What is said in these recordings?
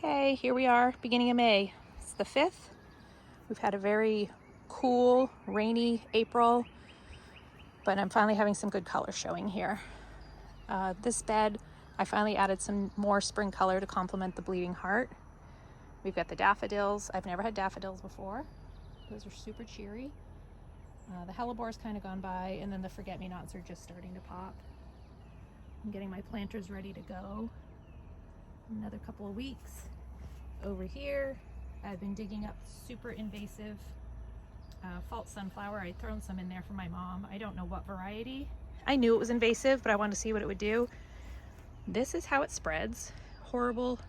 Okay, here we are, beginning of May. It's the 5th. We've had a very cool, rainy April, but I'm finally having some good color showing here. This bed, I finally added some more spring color to complement the bleeding heart. We've got the daffodils. I've never had daffodils before. Those are super cheery. The Hellebores kind of gone by, and then the forget-me-nots are just starting to pop. I'm getting my planters ready to go. Another couple of weeks. Over here, I've been digging up super invasive false sunflower. I'd thrown some in there for my mom. I don't know what variety. I knew it was invasive, but I wanted to see what it would do. This is how it spreads. Horrible,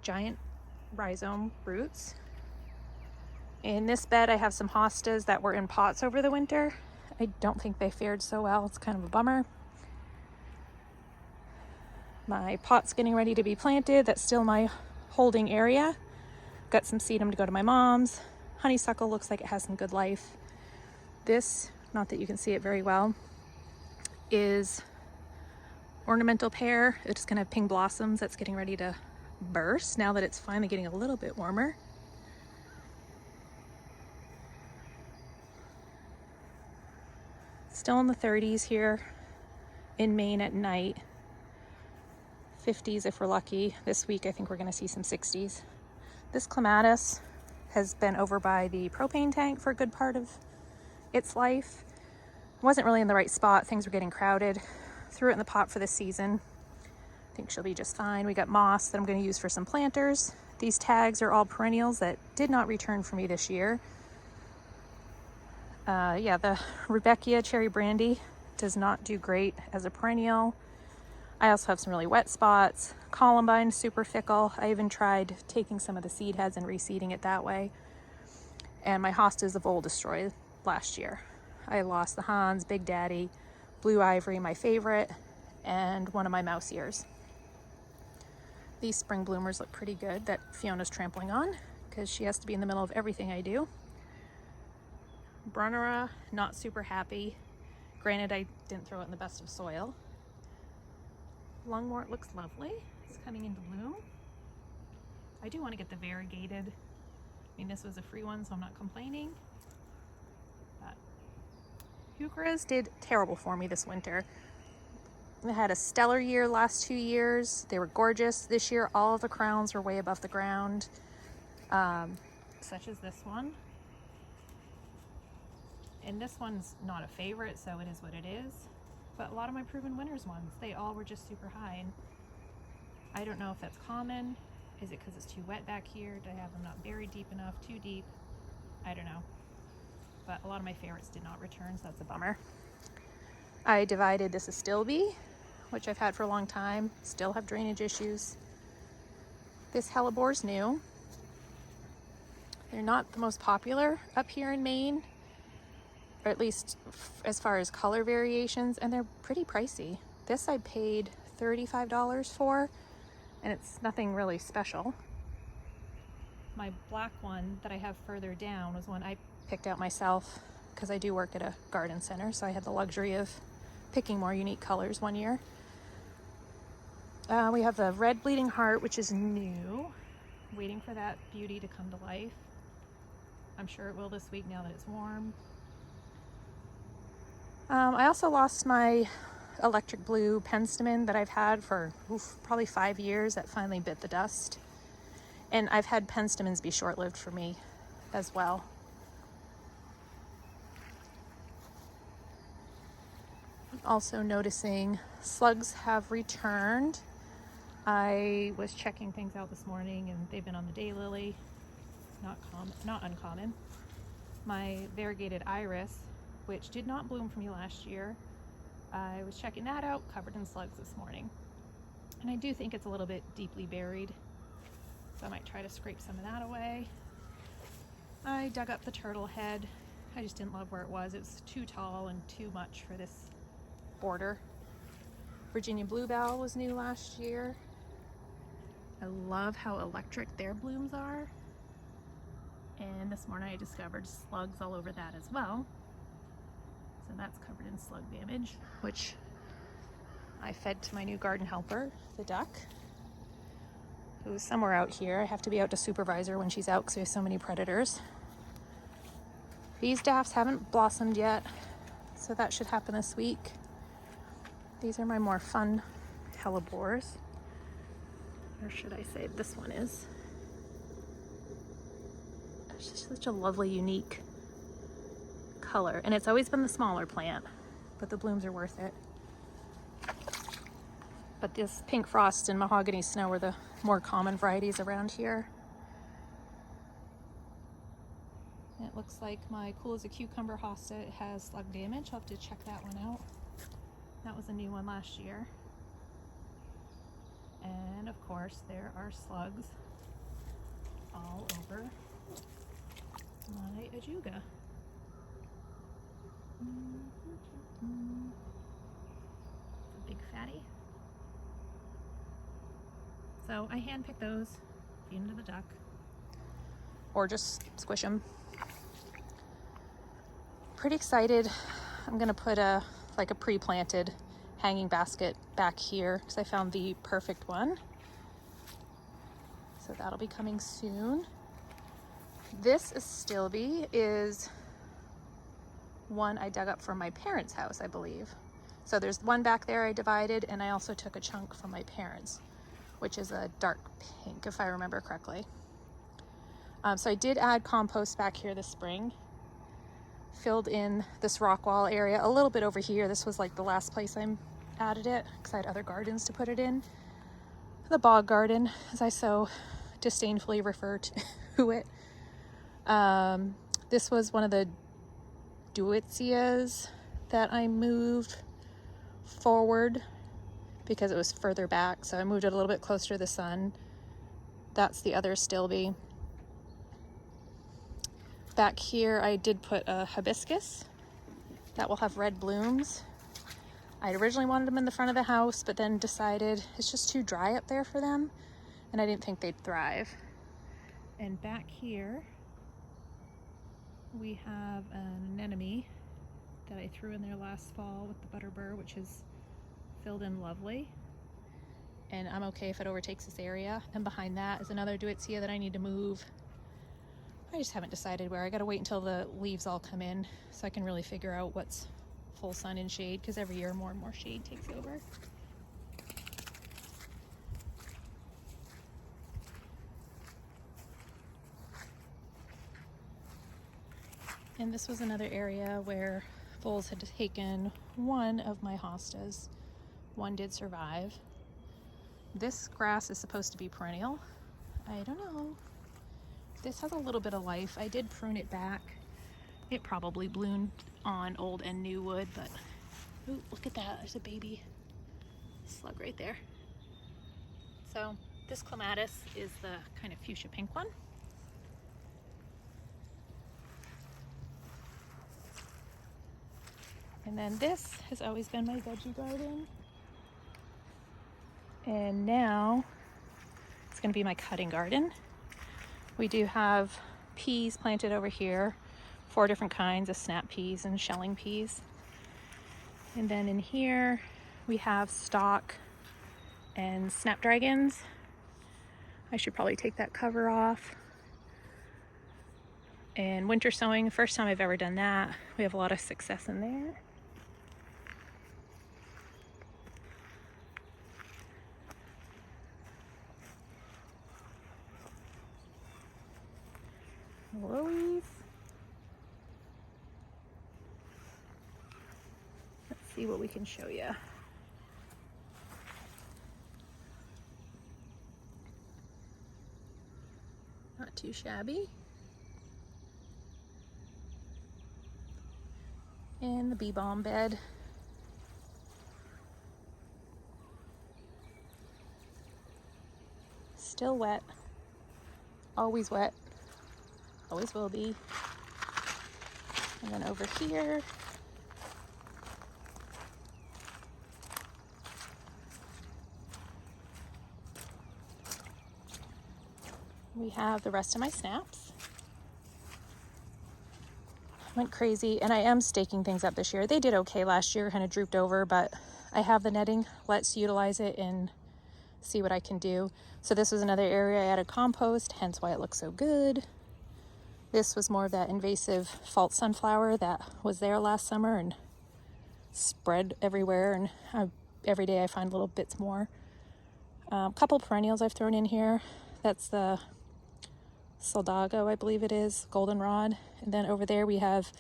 giant rhizome roots. In this bed, I have some hostas that were in pots over the winter. I don't think they fared so well. It's kind of a bummer. My pot's getting ready to be planted. That's still my holding area. Got some sedum to go to my mom's. Honeysuckle looks like it has some good life. This, not that you can see it very well, is Ornamental Pear. It's gonna have pink blossoms. That's getting ready to burst now that it's finally getting a little bit warmer. Still in the 30s here in Maine at night. 50s if we're lucky. This week I think we're going to see some 60s. This clematis has been over by the propane tank for a good part of its life. Wasn't really in the right spot. Things were getting crowded. Threw it in the pot for this season. I think she'll be just fine. We got moss that I'm going to use for some planters. These tags are all perennials that did not return for me this year. Yeah, the Rudbeckia cherry brandy does not do great as a perennial. I also have some really wet spots. Columbine, super fickle. I even tried taking some of the seed heads and reseeding it that way. And my hostas of old destroyed last year. I lost the Hans, Big Daddy, Blue Ivory, my favorite, and one of my mouse ears. These spring bloomers look pretty good that Fiona's trampling on because she has to be in the middle of everything I do. Brunnera, not super happy. Granted, I didn't throw it in the best of soil. Longwort looks lovely. It's coming into bloom. I do want to get the variegated. I mean, this was a free one, so I'm not complaining. But heucheras did terrible for me this winter. I had a stellar year last 2 years. They were gorgeous. This year, all of the crowns were way above the ground, such as this one. And this one's not a favorite, so it is what it is. But a lot of my proven winners ones, they all were just super high. And I don't know if that's common. Is it because it's too wet back here? Do I have them not buried deep enough, too deep? I don't know. But a lot of my favorites did not return, so that's a bummer. I divided this Astilbe, which I've had for a long time. Still have drainage issues. This Hellebore's new. They're not the most popular up here in Maine, or at least as far as color variations, and they're pretty pricey. This I paid $35 for, and it's nothing really special. My black one that I have further down was one I picked out myself because I do work at a garden center, so I had the luxury of picking more unique colors one year. We have the red bleeding heart, which is new. Waiting for that beauty to come to life. I'm sure it will this week now that it's warm. I also lost my electric blue penstemon that I've had for probably 5 years. That finally bit the dust. And I've had penstemons be short-lived for me as well. Also noticing slugs have returned. I was checking things out this morning and they've been on the daylily. Not uncommon. My Variegated Iris, which did not bloom for me last year, I was checking that out, covered in slugs this morning. And I do think it's a little bit deeply buried, so I might try to scrape some of that away. I dug up the turtle head. I just didn't love where it was. It was too tall and too much for this border. Virginia Bluebell was new last year. I love how electric their blooms are. And this morning I discovered slugs all over that as well. So that's covered in slug damage, which I fed to my new garden helper, the duck. It was somewhere out here. I have to be out to supervisor when she's out because we have so many predators. These daffs haven't blossomed yet, so that should happen this week. These are my more fun Hellebores. Or should I say this one is? It's just such a lovely, unique color. And it's always been the smaller plant, but the blooms are worth it. But this pink frost and mahogany snow are the more common varieties around here. And it looks like my cool as a cucumber hosta has slug damage. I'll have to check that one out. That was a new one last year. And of course there are slugs all over my ajuga. A big fatty. So I handpick those, feed them to the duck, or just squish them. Pretty excited. I'm gonna put a pre-planted hanging basket back here because I found the perfect one. So that'll be coming soon. This Astilbe is one I dug up from my parents' house, I believe. So there's one back there I divided, and I also took a chunk from my parents', which is a dark pink, if I remember correctly. So I did add compost back here this spring. Filled in this rock wall area a little bit over here. This was like the last place I added it because I had other gardens to put it in. The Bog Garden, as I so disdainfully refer to it. This was one of the Deutzias that I moved forward because it was further back, so I moved it a little bit closer to the sun. That's the other Astilbe. Back here I did put a hibiscus that will have red blooms. I originally wanted them in the front of the house, but then decided it's just too dry up there for them, and I didn't think they'd thrive. And back here we have an anemone that I threw in there last fall with the butterbur, which is filled in lovely. And I'm okay if it overtakes this area. And behind that is another Deutzia that I need to move. I just haven't decided where. I gotta wait until the leaves all come in so I can really figure out what's full sun and shade, because every year more and more shade takes over. And this was another area where voles had taken one of my hostas. One did survive. This grass is supposed to be perennial. I don't know. This has a little bit of life. I did prune it back. It probably bloomed on old and new wood, but ooh, look at that. There's a baby slug right there. So this clematis is the kind of fuchsia pink one. And then this has always been my veggie garden. And now it's going to be my cutting garden. We do have peas planted over here, 4 different kinds of snap peas and shelling peas. And then in here we have stock and snapdragons. I should probably take that cover off. And winter sowing, first time I've ever done that. We have a lot of success in there. Lilies. Let's see what we can show you. Not too shabby. And the bee balm bed. Still wet. Always wet. Always will be. And then over here, we have the rest of my snaps. Went crazy, and I am staking things up this year. They did okay last year, kind of drooped over, but I have the netting. Let's utilize it in see what I can do. So this was another area I added compost, hence why it looks so good. This was more of that invasive false sunflower that was there last summer and spread everywhere, and every day I find little bits more. A couple perennials I've thrown in here. That's the Soldago, I believe it is, goldenrod. And then over there we have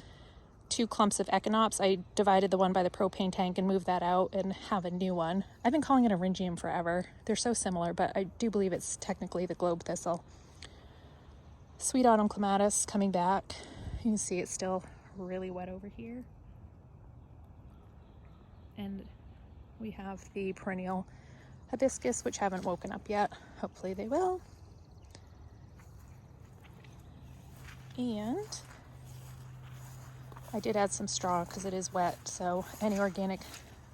2 clumps of echinops. I divided the one by the propane tank and moved that out and have a new one. I've been calling it a Rhingium forever. They're so similar, but I do believe it's technically the globe thistle. Sweet autumn clematis coming back. You can see it's still really wet over here. And we have the perennial hibiscus, which haven't woken up yet. Hopefully they will. And I did add some straw because it is wet, so any organic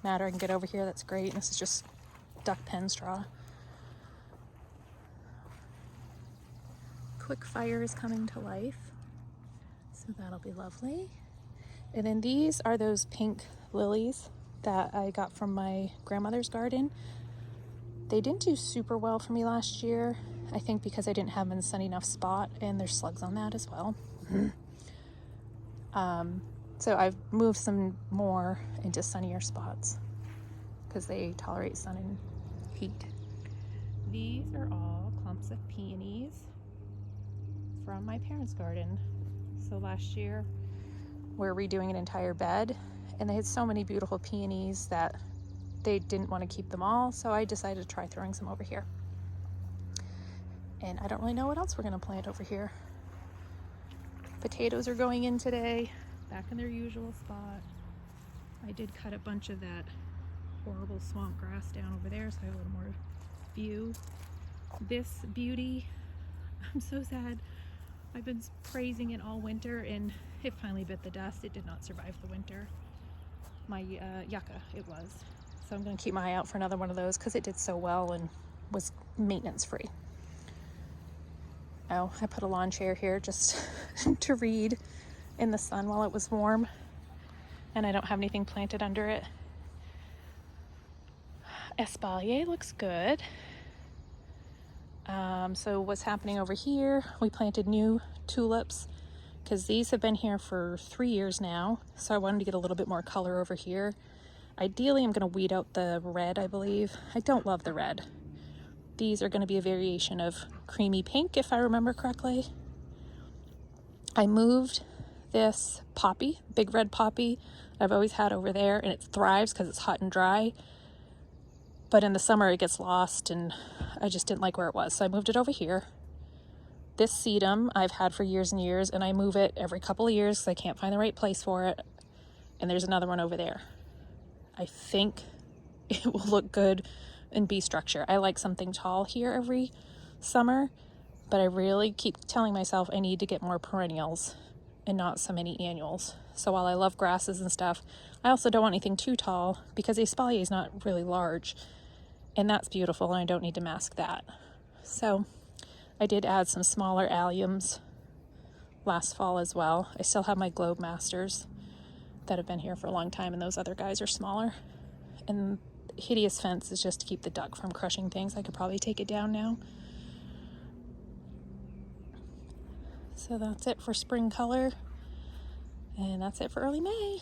matter I can get over here, that's great. This is just duck pen straw. Quick fire is coming to life, so that'll be lovely. And then these are those pink lilies that I got from my grandmother's garden. They didn't do super well for me last year, I think because I didn't have them in a sunny enough spot, and there's slugs on that as well. So I've moved some more into sunnier spots because they tolerate sun and heat. These are all clumps of peonies from my parents' garden. So last year we're redoing an entire bed, and they had so many beautiful peonies that they didn't want to keep them all, so I decided to try throwing some over here. And I don't really know what else we're going to plant over here. Potatoes are going in today, back in their usual spot. I did cut a bunch of that horrible swamp grass down over there, so I have a little more view. This beauty, I'm so sad. I've been praising it all winter, and it finally bit the dust. It did not survive the winter. My yucca, it was. So I'm going to keep my eye out for another one of those because it did so well and was maintenance free. Oh, I put a lawn chair here just to read in the sun while it was warm, and I don't have anything planted under it. Espalier looks good. So what's happening over here, we planted new tulips because these have been here for 3 years now, so I wanted to get a little bit more color over here. Ideally I'm going to weed out the red, I believe. I don't love the red. These are going to be a variation of creamy pink, if I remember correctly. I moved this poppy, big red poppy I've always had over there, and it thrives because it's hot and dry. But in the summer it gets lost, and I just didn't like where it was, so I moved it over here. This sedum I've had for years and years, and I move it every couple of years because I can't find the right place for it. And there's another one over there. I think it will look good in bee structure. I like something tall here every summer, but I really keep telling myself I need to get more perennials and not so many annuals. So while I love grasses and stuff, I also don't want anything too tall because espalier is not really large, and that's beautiful, and I don't need to mask that. So I did add some smaller alliums last fall as well. I still have my Globe Masters that have been here for a long time, and those other guys are smaller. And hideous fence is just to keep the duck from crushing things. I could probably take it down now. So that's it for spring color, and that's it for early May.